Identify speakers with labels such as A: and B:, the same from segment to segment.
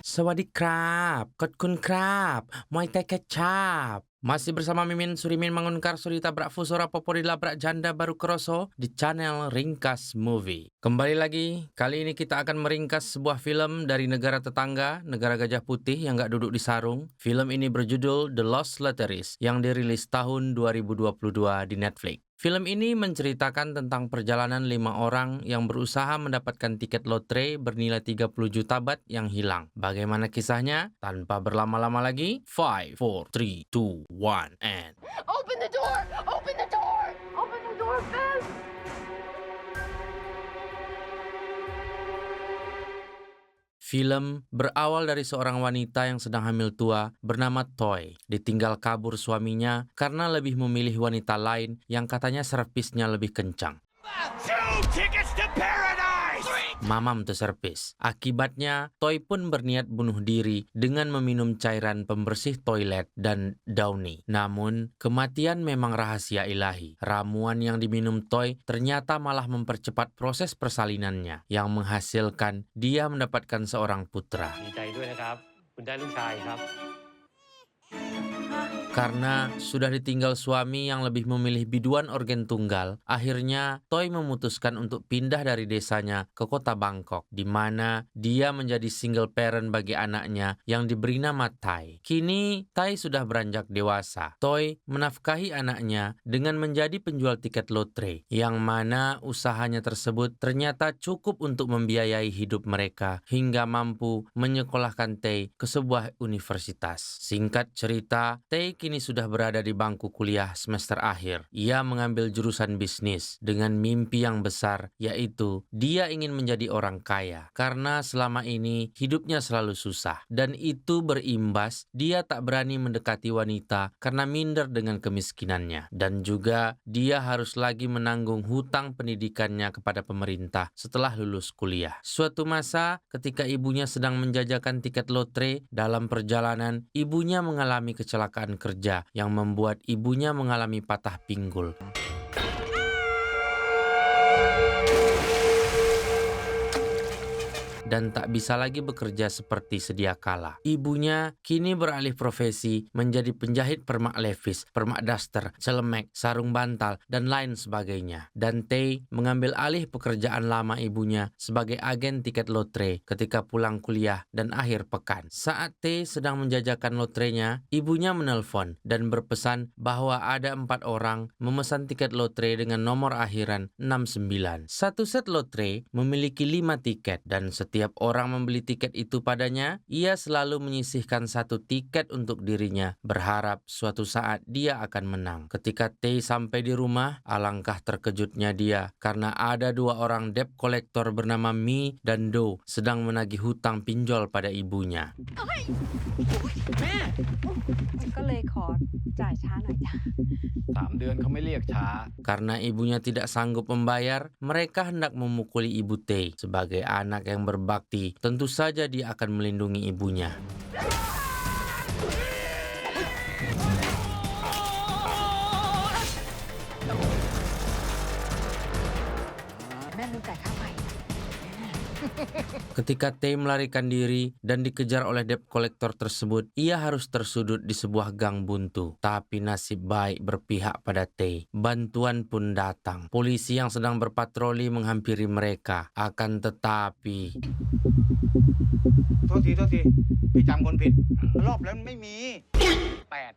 A: Sawadee krab, Kotkun krab, Muay Thai kecap. Masih bersama Mimin Surimin Mangunkar Suri Tabrak Fusora Popori Labrak Janda Baru Kroso di channel Ringkas Movie. Kembali lagi, kali ini kita akan meringkas sebuah film dari negara tetangga, negara Gajah Putih yang gak duduk di sarung. Film ini berjudul The Lost Lotteries yang dirilis tahun 2022 di Netflix. Film ini menceritakan tentang perjalanan 5 orang yang berusaha mendapatkan tiket lotre bernilai 30 juta baht yang hilang. Bagaimana kisahnya? Tanpa berlama-lama lagi, 5, 4, 3, 2, 1, and...
B: Open the door! Open the door! Open the door, Fizz!
A: Film berawal dari seorang wanita yang sedang hamil tua bernama Toy. Ditinggal kabur suaminya karena lebih memilih wanita lain yang katanya servisnya lebih kencang.
C: 2 tickets to paradise!
A: Mamam tuh servis. Akibatnya, Toy pun berniat bunuh diri dengan meminum cairan pembersih toilet dan Downy. Namun, kematian memang rahasia ilahi. Ramuan yang diminum Toy ternyata malah mempercepat proses persalinannya, yang menghasilkan dia mendapatkan seorang putra.
D: ดีใจด้วยนะครับ คุณได้ลูกชายครับ
A: Karena sudah ditinggal suami yang lebih memilih biduan organ tunggal, akhirnya Toy memutuskan untuk pindah dari desanya ke kota Bangkok, di mana dia menjadi single parent bagi anaknya yang diberi nama Tai. Kini, Tai sudah beranjak dewasa. Toy menafkahi anaknya dengan menjadi penjual tiket lotre, yang mana usahanya tersebut ternyata cukup untuk membiayai hidup mereka hingga mampu menyekolahkan Tai ke sebuah universitas. Singkat cerita, Tai kini sudah berada di bangku kuliah semester akhir. Ia mengambil jurusan bisnis dengan mimpi yang besar, yaitu dia ingin menjadi orang kaya. Karena selama ini hidupnya selalu susah. Dan itu berimbas dia tak berani mendekati wanita karena minder dengan kemiskinannya. Dan juga dia harus lagi menanggung hutang pendidikannya kepada pemerintah setelah lulus kuliah. Suatu masa ketika ibunya sedang menjajakan tiket lotre, dalam perjalanan ibunya mengalami kecelakaan kerja yang membuat ibunya mengalami patah pinggul. Dan tak bisa lagi bekerja seperti sedia kala. Ibunya kini beralih profesi menjadi penjahit permak levis, permak daster, celemek, sarung bantal, dan lain sebagainya. Dan Tay mengambil alih pekerjaan lama ibunya sebagai agen tiket lotre ketika pulang kuliah dan akhir pekan. Saat Tay sedang menjajakan lotrenya, ibunya menelpon dan berpesan bahwa ada 4 orang memesan tiket lotre dengan nomor akhiran 69. Satu set lotre memiliki 5 tiket dan setiap orang membeli tiket itu padanya, ia selalu menyisihkan 1 tiket untuk dirinya, berharap suatu saat dia akan menang. Ketika Tay sampai di rumah, alangkah terkejutnya dia karena ada 2 orang debt collector bernama Mi dan Do sedang menagih hutang pinjol pada ibunya.
E: ก็เลยขอจ่ายช้าหน่อยจ้ะ
C: 3 เดือนเขาไม่เรียกช้า
A: Karena ibunya tidak sanggup membayar, mereka hendak memukuli ibu Tay. Sebagai anak yang berbakti, tentu saja dia akan melindungi ibunya.
E: แม่ลืมจ่ายค่าไฟ
A: Ketika Tay melarikan diri dan dikejar oleh debt collector tersebut, ia harus tersudut di sebuah gang buntu. Tapi nasib baik berpihak pada Tay. Bantuan pun datang. Polisi yang sedang berpatroli menghampiri mereka. Akan tetapi...
C: โทษทีพี่จำคนผิด รอบแล้วไม่มี 8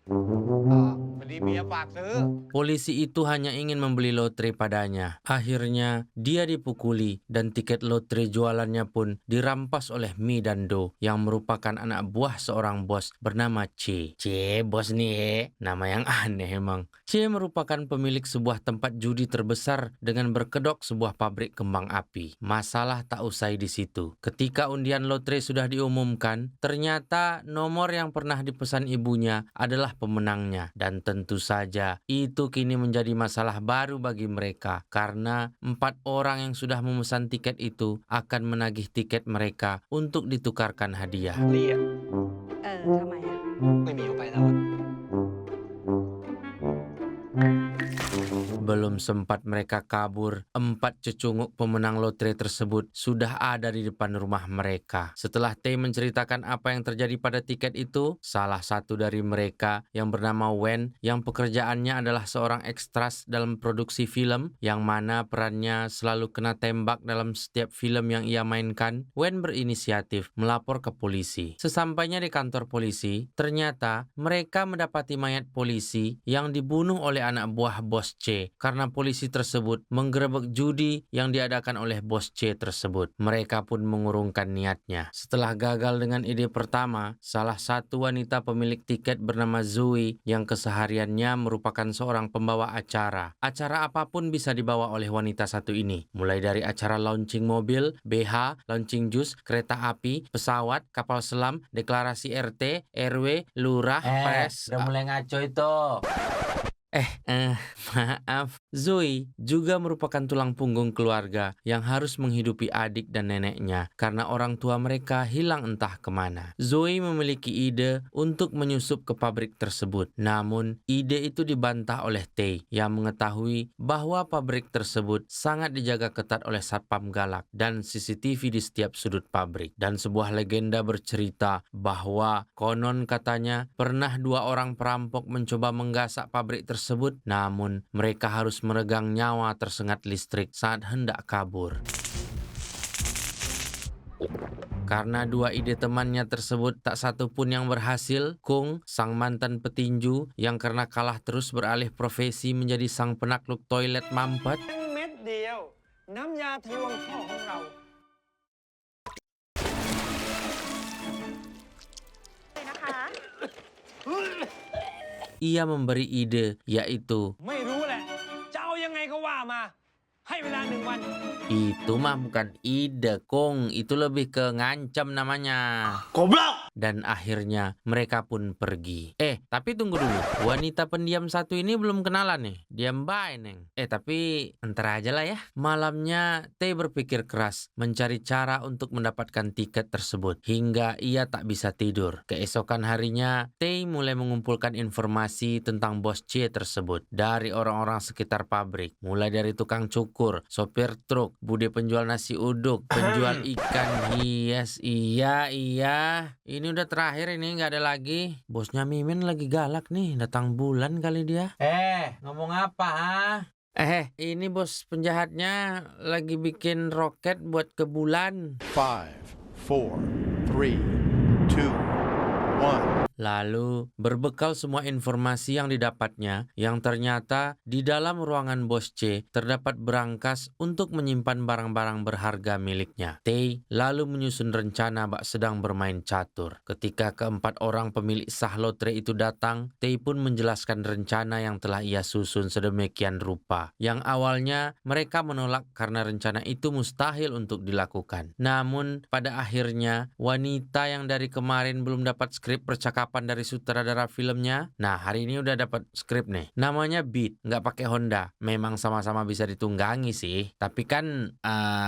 C: พอดีเมียฝากซื้อ
A: Polisi itu hanya ingin membeli lotre padanya. Akhirnya, dia dipukuli dan tiket lotre jualannya pun dirampas oleh Mi dan Do yang merupakan anak buah seorang bos bernama C. C, bos nih, nama yang aneh emang. C merupakan pemilik sebuah tempat judi terbesar dengan berkedok sebuah pabrik kembang api. Masalah tak usai di situ. Ketika undian lotre sudah diumumkan, ternyata nomor yang pernah dipesan ibunya adalah pemenangnya. Dan tentu saja itu kini menjadi masalah baru bagi mereka karena 4 orang yang sudah memesan tiket itu akan menagih tiket mereka untuk ditukarkan hadiah.
C: เรียก
E: ทำไมอ่ะ
C: ไม่มีเอาไปแล้วอะ
A: Belum sempat mereka kabur, 4 cecunguk pemenang lotre tersebut sudah ada di depan rumah mereka. Setelah Tae menceritakan apa yang terjadi pada tiket itu, salah satu dari mereka yang bernama Wen, yang pekerjaannya adalah seorang ekstras dalam produksi film, yang mana perannya selalu kena tembak dalam setiap film yang ia mainkan, Wen berinisiatif melapor ke polisi. Sesampainya di kantor polisi, ternyata mereka mendapati mayat polisi yang dibunuh oleh anak buah Bos C karena polisi tersebut menggerebek judi yang diadakan oleh Bos C tersebut. Mereka pun mengurungkan niatnya. Setelah gagal dengan ide pertama, salah satu wanita pemilik tiket bernama Zoe yang kesehariannya merupakan seorang pembawa acara. Acara apapun bisa dibawa oleh wanita satu ini, mulai dari acara launching mobil, BH, launching jus, kereta api, pesawat, kapal selam, deklarasi RT, RW, lurah, pres. Udah mulai ngaco itu. Maaf. Zoe juga merupakan tulang punggung keluarga yang harus menghidupi adik dan neneknya karena orang tua mereka hilang entah kemana. Zoe memiliki ide untuk menyusup ke pabrik tersebut. Namun, ide itu dibantah oleh Tae yang mengetahui bahwa pabrik tersebut sangat dijaga ketat oleh satpam galak dan CCTV di setiap sudut pabrik. Dan sebuah legenda bercerita bahwa konon katanya pernah 2 orang perampok mencoba menggasak pabrik tersebut, namun mereka harus meregang nyawa tersengat listrik saat hendak kabur. Karena 2 ide temannya tersebut tak satu pun yang berhasil, Kung, sang mantan petinju yang karena kalah terus beralih profesi menjadi sang penakluk toilet mampet,
F: เม็ดเดียว น้ำยาทะลวงท่อของเรา
A: ia memberi ide, yaitu
F: ไม่รู้แหละ จะเอายังไงก็ว่ามา ให้เวลา1 วัน
A: itu mah bukan ide, Kung, itu lebih ke ngancam namanya.
C: Goblok!
A: Dan akhirnya mereka pun pergi. Tapi tunggu dulu. Wanita pendiam satu ini belum kenalan nih. Diam bae, Neng. Tapi entar aja lah ya. Malamnya Tae berpikir keras mencari cara untuk mendapatkan tiket tersebut hingga ia tak bisa tidur. Keesokan harinya, Tae mulai mengumpulkan informasi tentang Bos C tersebut dari orang-orang sekitar pabrik. Mulai dari tukang cukur, sopir truk, bude penjual nasi uduk, penjual ikan hias. Iya. Ini udah terakhir, ini nggak ada lagi. Bosnya Mimin lagi galak nih, datang bulan kali dia. Ngomong apa, ini bos penjahatnya lagi bikin roket buat ke bulan.
G: 5, 4, 3, 2, 1.
A: Lalu, berbekal semua informasi yang didapatnya, yang ternyata di dalam ruangan Bos C terdapat berangkas untuk menyimpan barang-barang berharga miliknya. Tae lalu menyusun rencana bak sedang bermain catur. Ketika keempat orang pemilik sah lotre itu datang, Tae pun menjelaskan rencana yang telah ia susun sedemikian rupa. Yang awalnya mereka menolak karena rencana itu mustahil untuk dilakukan. Namun, pada akhirnya, wanita yang dari kemarin belum dapat skrip percakapan dari sutradara filmnya. Nah, hari ini udah dapat skrip nih. Namanya Beat, nggak pakai Honda. Memang sama-sama bisa ditunggangi sih. Tapi kan,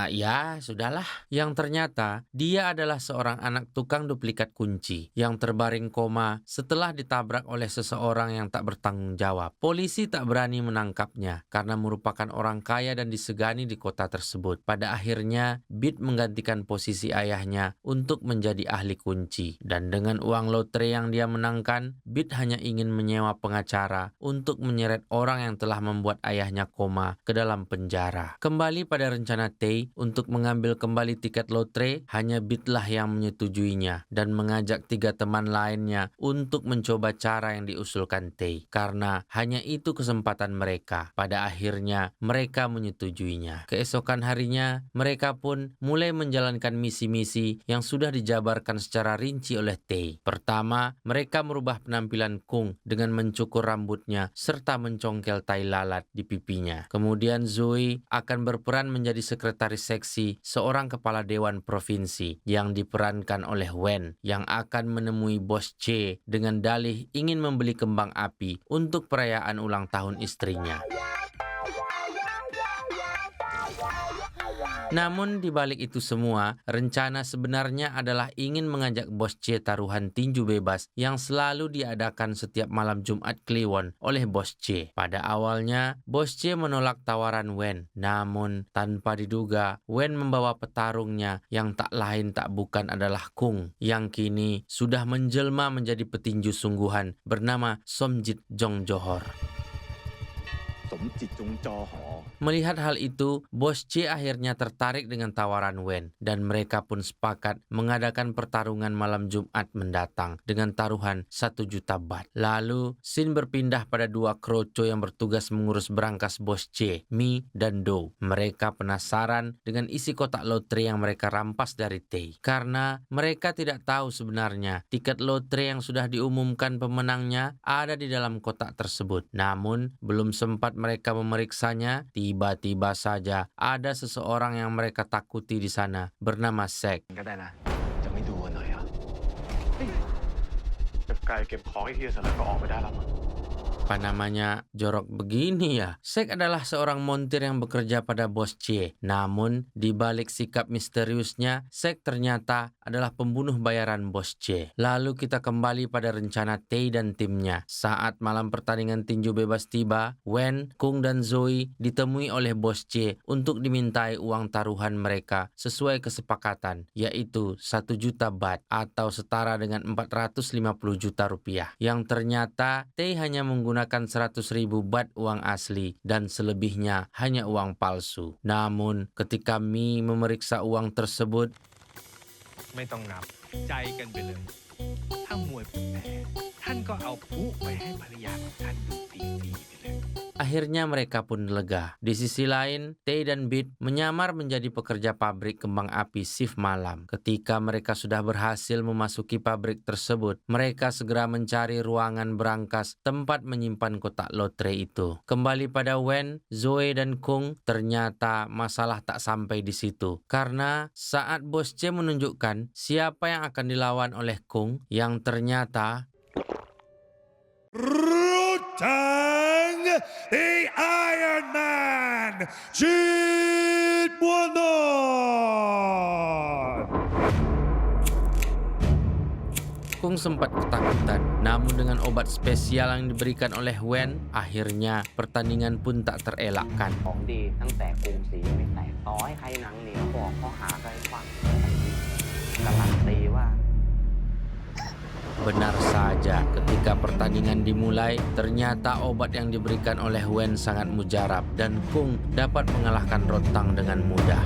A: ya sudahlah. Yang ternyata, dia adalah seorang anak tukang duplikat kunci yang terbaring koma setelah ditabrak oleh seseorang yang tak bertanggung jawab. Polisi tak berani menangkapnya karena merupakan orang kaya dan disegani di kota tersebut. Pada akhirnya, Beat menggantikan posisi ayahnya untuk menjadi ahli kunci. Dan dengan uang lotre yang dia menangkan, Beat hanya ingin menyewa pengacara untuk menyeret orang yang telah membuat ayahnya koma ke dalam penjara. Kembali pada rencana Tae untuk mengambil kembali tiket lotre, hanya Beat lah yang menyetujuinya dan mengajak 3 teman lainnya untuk mencoba cara yang diusulkan Tae karena hanya itu kesempatan mereka. Pada akhirnya mereka menyetujuinya. Keesokan harinya mereka pun mulai menjalankan misi-misi yang sudah dijabarkan secara rinci oleh Tae. Pertama, mereka merubah penampilan Kung dengan mencukur rambutnya serta mencongkel tai lalat di pipinya. Kemudian Zoe akan berperan menjadi sekretaris seksi seorang kepala dewan provinsi yang diperankan oleh Wen yang akan menemui Bos C dengan dalih ingin membeli kembang api untuk perayaan ulang tahun istrinya. Namun di balik itu semua, rencana sebenarnya adalah ingin mengajak Bos C taruhan tinju bebas yang selalu diadakan setiap malam Jumat Kliwon oleh Bos C. Pada awalnya, Bos C menolak tawaran Wen. Namun tanpa diduga, Wen membawa petarungnya yang tak lain tak bukan adalah Kung, yang kini sudah menjelma menjadi petinju sungguhan bernama Somjit Jongjohor. Melihat hal itu, Bos C akhirnya tertarik dengan tawaran Wen dan mereka pun sepakat mengadakan pertarungan malam Jumat mendatang dengan taruhan 1 juta baht. Lalu, scene berpindah pada dua kroco yang bertugas mengurus berangkas Bos C, Mi dan Do. Mereka penasaran dengan isi kotak lotre yang mereka rampas dari Tae karena mereka tidak tahu sebenarnya tiket lotre yang sudah diumumkan pemenangnya ada di dalam kotak tersebut. Namun, belum sempat mereka memeriksanya, tiba-tiba saja ada seseorang yang mereka takuti di sana bernama Sek. Apa namanya jorok begini ya? Sek adalah seorang montir yang bekerja pada Bos C. Namun, di balik sikap misteriusnya, Sek ternyata adalah pembunuh bayaran Bos C. Lalu kita kembali pada rencana Tae dan timnya. Saat malam pertandingan tinju bebas tiba, Wen, Kung dan Zoe ditemui oleh Bos C untuk dimintai uang taruhan mereka sesuai kesepakatan, yaitu 1 juta baht atau setara dengan 450 juta rupiah. Yang ternyata Tae hanya menggunakan 100.000 baht uang asli dan selebihnya hanya uang palsu. Namun ketika Mi memeriksa uang tersebut,
H: ไม่ต้องนับใจกันไปเลย ถ้ามวยผมแพ้ท่านก็เอาพลุไปให้ภรรยาของท่านดูฟรีๆไปเลย
A: akhirnya mereka pun lega. Di sisi lain, Tae dan Bit menyamar menjadi pekerja pabrik kembang api shift malam. Ketika mereka sudah berhasil memasuki pabrik tersebut, mereka segera mencari ruangan berangkas tempat menyimpan kotak lotre itu. Kembali pada Wen, Zoe dan Kung, ternyata masalah tak sampai di situ. Karena saat Bos C menunjukkan siapa yang akan dilawan oleh Kung, yang ternyata
G: Rutang, the Iron Man, Jitwanon.
A: Kung sempat ketakutan, namun dengan obat spesial yang diberikan oleh Wen, akhirnya pertandingan pun tak terelakkan.
I: ของดีตั้งแต่กรุงศรีไม่แตกต่อให้ใครหนังเหนียวบอกข้อหาก็ให้ฟังการันตีว่า
A: Benar saja, ketika pertandingan dimulai, ternyata obat yang diberikan oleh Wen sangat mujarab dan Kung dapat mengalahkan Rotang dengan mudah.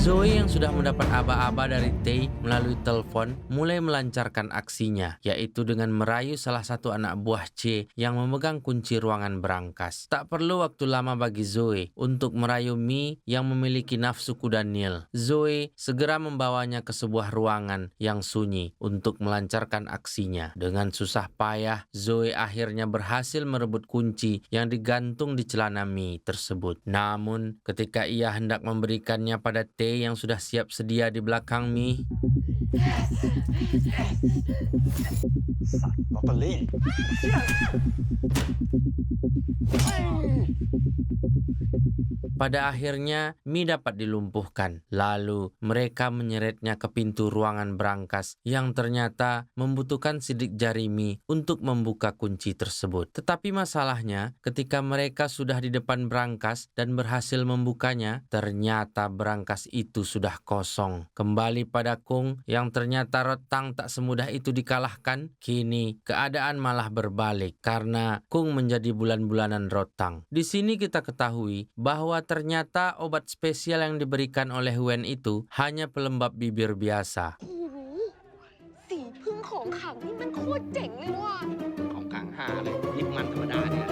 A: Zoe yang sudah mendapat aba-aba dari Tae melalui telepon mulai melancarkan aksinya, yaitu dengan merayu salah satu anak buah C yang memegang kunci ruangan berangkas. Tak perlu waktu lama bagi Zoe untuk merayu Mi yang memiliki nafsu kuda Nil. Zoe segera membawanya ke sebuah ruangan yang sunyi untuk melancarkan aksinya. Dengan susah payah, Zoe akhirnya berhasil merebut kunci yang digantung di celana Mi tersebut. Namun, ketika ia hendak memberikannya pada Tae yang sudah siap sedia di belakang Mi, pada akhirnya Mi dapat dilumpuhkan. Lalu mereka menyeretnya ke pintu ruangan berangkas yang ternyata membutuhkan sidik jari Mi untuk membuka kunci tersebut. Tetapi masalahnya ketika mereka sudah di depan berangkas dan berhasil membukanya, ternyata berangkas itu sudah kosong. Kembali pada Kung yang ternyata Rotang tak semudah itu dikalahkan, kini keadaan malah berbalik karena Kung menjadi bulan-bulanan Rotang. Di sini kita ketahui bahwa ternyata obat spesial yang diberikan oleh Wen itu hanya pelembab bibir biasa.
B: สีพึ่งของขังนี่มันโคตรเจ๋งเลยว่ะ
I: ของกลางห้าเลยยิบมันธรรมดาเนี่ย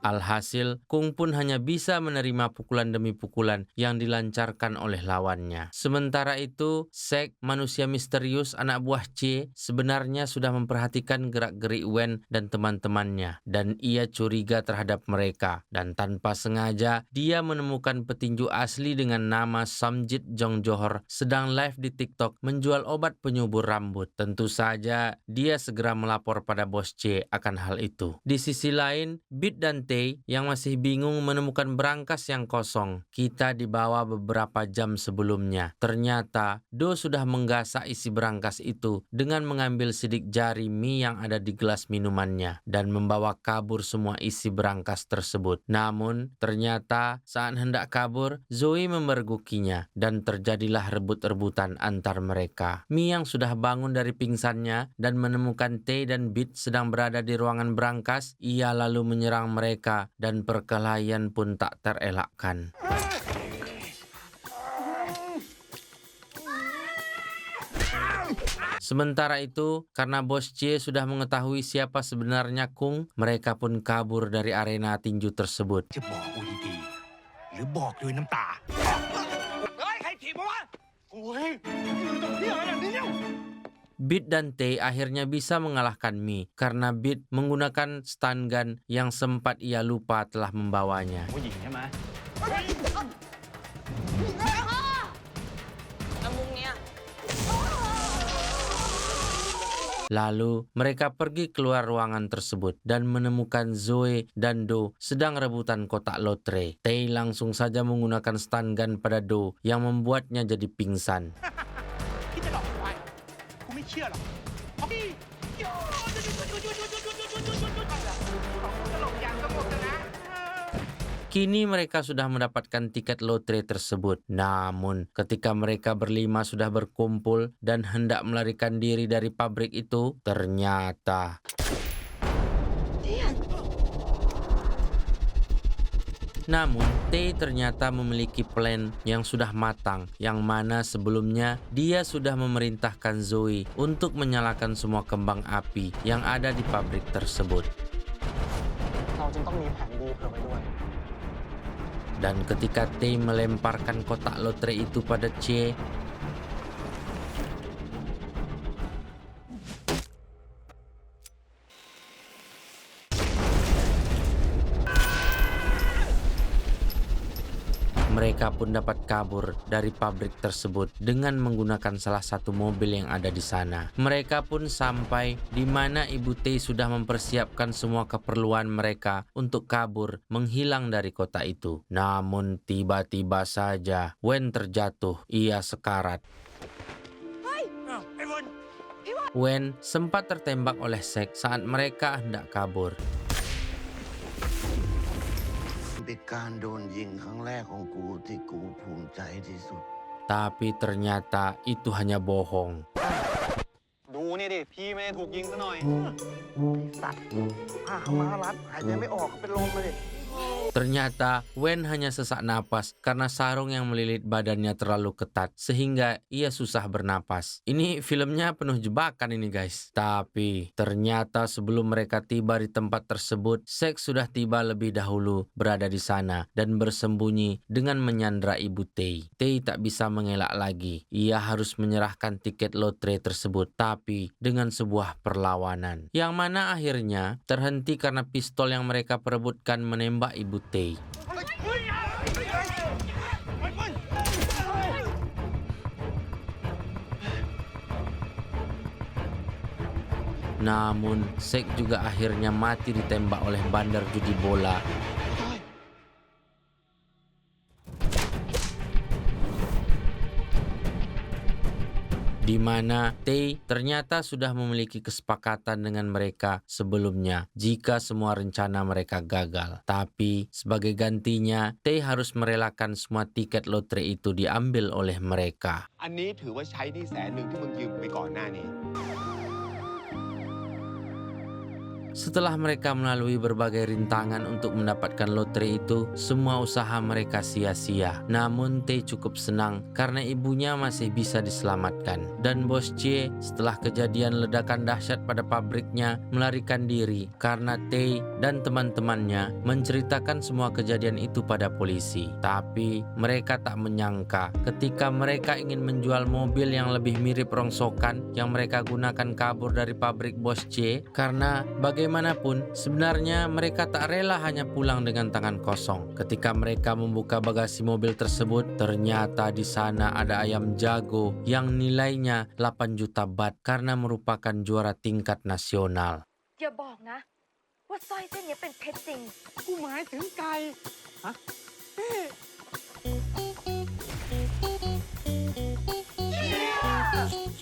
A: Alhasil, Kung pun hanya bisa menerima pukulan demi pukulan yang dilancarkan oleh lawannya. Sementara itu, Sek, manusia misterius anak buah C, sebenarnya sudah memperhatikan gerak-gerik Wen dan teman-temannya. Dan ia curiga terhadap mereka. Dan tanpa sengaja, dia menemukan petinju asli dengan nama Somjit Jongjohor sedang live di TikTok menjual obat penyubur rambut. Tentu saja, dia segera melapor pada Bos C akan hal itu. Di sisi lain, Bit dan Tae Tae yang masih bingung menemukan brankas yang kosong. Kita dibawa beberapa jam sebelumnya. Ternyata Do sudah menggasak isi brankas itu dengan mengambil sidik jari mie yang ada di gelas minumannya dan membawa kabur semua isi brankas tersebut. Namun ternyata saat hendak kabur, Zoe memergokinya dan terjadilah rebut-rebutan antar mereka. Mie yang sudah bangun dari pingsannya dan menemukan Tae dan Bit sedang berada di ruangan brankas, ia lalu menyerang mereka dan perkelahian pun tak terelakkan. Sementara itu, karena Bos C sudah mengetahui siapa sebenarnya Kung, mereka pun kabur dari arena tinju tersebut.
H: จะบอกกูดีๆหรือบอกด้วยน้ำตา
F: เฮ้ย ใครถีบมาวะ โอ้ยยืนตรงนี้อะไรอย่างนี้เนี่ย
A: Bit dan Tae akhirnya bisa mengalahkan Mi karena Bit menggunakan stun gun yang sempat ia lupa telah membawanya.
C: ผู้หญิงใช่ไหม
B: แล้วมุมเนี้ย
A: Lalu mereka pergi keluar ruangan tersebut dan menemukan Zoe dan Do sedang rebutan kotak lotre. Tae langsung saja menggunakan stun gun pada Do yang membuatnya jadi pingsan.
C: คิดจะหลอกกูไว้กูไม่เชื่อหรอกเพราะพี่จะหลอกอย่างสงบนะ
A: Kini mereka sudah mendapatkan tiket lotre tersebut. Namun, ketika mereka berlima sudah berkumpul dan hendak melarikan diri dari pabrik itu, ternyata Namun, Tae ternyata memiliki plan yang sudah matang, yang mana sebelumnya dia sudah memerintahkan Zoe untuk menyalakan semua kembang api yang ada di pabrik tersebut.
I: เราจึงต้องมีแผน B เผื่อไว้ด้วย
A: Dan ketika Tae melemparkan kotak lotre itu pada C, mereka pun dapat kabur dari pabrik tersebut dengan menggunakan salah satu mobil yang ada di sana. Mereka pun sampai di mana Ibu Tae sudah mempersiapkan semua keperluan mereka untuk kabur menghilang dari kota itu. Namun tiba-tiba saja Wen terjatuh, ia sekarat. Wen sempat tertembak oleh Sek saat mereka hendak kabur.
J: เป็นการโดนยิงครั้งแรกของกูที่กูภูมิใจที่สุด
A: Tapi ternyata itu hanya bohong.
C: ดูนี่ดิ พี่ไม่ได้ถูกยิงซะหน่อย
J: สัตว์ผ้าขาวม้ารัดหายใจไม่ออกเป็นลมเลย
A: Ternyata Wen hanya sesak napas karena sarung yang melilit badannya terlalu ketat sehingga ia susah bernapas. Ini filmnya penuh jebakan ini guys. Tapi ternyata sebelum mereka tiba di tempat tersebut, Sek sudah tiba lebih dahulu berada di sana dan bersembunyi dengan menyandra Ibu Tae. Tae tak bisa mengelak lagi. Ia harus menyerahkan tiket lotre tersebut tapi dengan sebuah perlawanan. Yang mana akhirnya terhenti karena pistol yang mereka perebutkan menembak Ibu Tae. Namun, Sek juga akhirnya mati ditembak oleh bandar judi bola. Di mana Tae ternyata sudah memiliki kesepakatan dengan mereka sebelumnya jika semua rencana mereka gagal. Tapi sebagai gantinya, Tae harus merelakan semua tiket lotre itu diambil oleh mereka.
K: อันนี้ถือว่าใช้หนี้100,000ที่มึงยืมไปก่อนหน้านี้
A: Setelah mereka melalui berbagai rintangan untuk mendapatkan lotre itu, semua usaha mereka sia-sia. Namun Tae cukup senang karena ibunya masih bisa diselamatkan. Dan Bos C setelah kejadian ledakan dahsyat pada pabriknya melarikan diri karena Tae dan teman-temannya menceritakan semua kejadian itu pada polisi. Tapi mereka tak menyangka ketika mereka ingin menjual mobil yang lebih mirip rongsokan yang mereka gunakan kabur dari pabrik Bos C, karena bagaimanapun sebenarnya mereka tak rela hanya pulang dengan tangan kosong. Ketika mereka membuka bagasi mobil tersebut, ternyata di sana ada ayam jago yang nilainya 8 juta baht karena merupakan juara tingkat nasional.
B: อย่าบอกนะ ว่าสร้อยเส้นนี้เป็นเพชรจริง
C: กูหมายถึงไก่ฮะ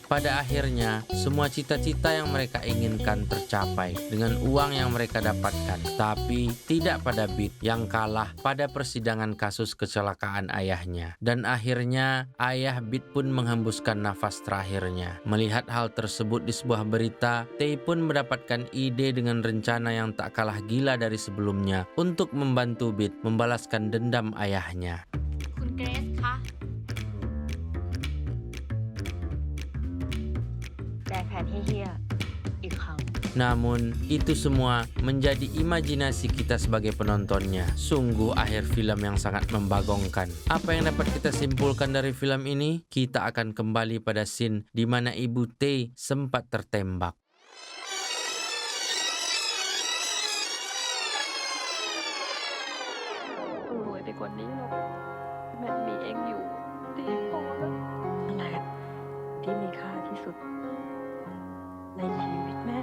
A: Pada akhirnya, semua cita-cita yang mereka inginkan tercapai dengan uang yang mereka dapatkan. Tapi tidak pada Beat yang kalah pada persidangan kasus kecelakaan ayahnya. Dan akhirnya, ayah Beat pun menghembuskan nafas terakhirnya. Melihat hal tersebut di sebuah berita, Tae pun mendapatkan ide dengan rencana yang tak kalah gila dari sebelumnya untuk membantu Beat membalaskan dendam ayahnya.
B: คุณเกรซคะ แก้แผนให้เฮียอีกครั้ง
A: Namun, itu semua menjadi imajinasi kita sebagai penontonnya. Sungguh akhir film yang sangat membagongkan. Apa yang dapat kita simpulkan dari film ini? Kita akan kembali pada scene di mana Ibu Tae sempat tertembak.
B: รวยไปกว่านี้หรอกแม่มีเองอยู่ดีพอแล้วนั่นแหละที่มีค่าที่สุดในชีวิตแม่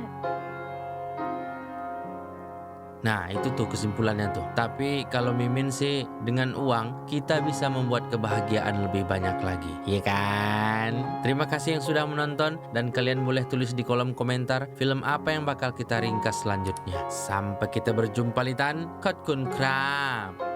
A: Nah, itu tuh kesimpulannya tuh. Tapi kalau Mimin sih, dengan uang kita bisa membuat kebahagiaan lebih banyak lagi, iya kan? Terima kasih yang sudah menonton, dan kalian boleh tulis di kolom komentar film apa yang bakal kita ringkas selanjutnya. Sampai kita berjumpa litan, Khot Kun Krap.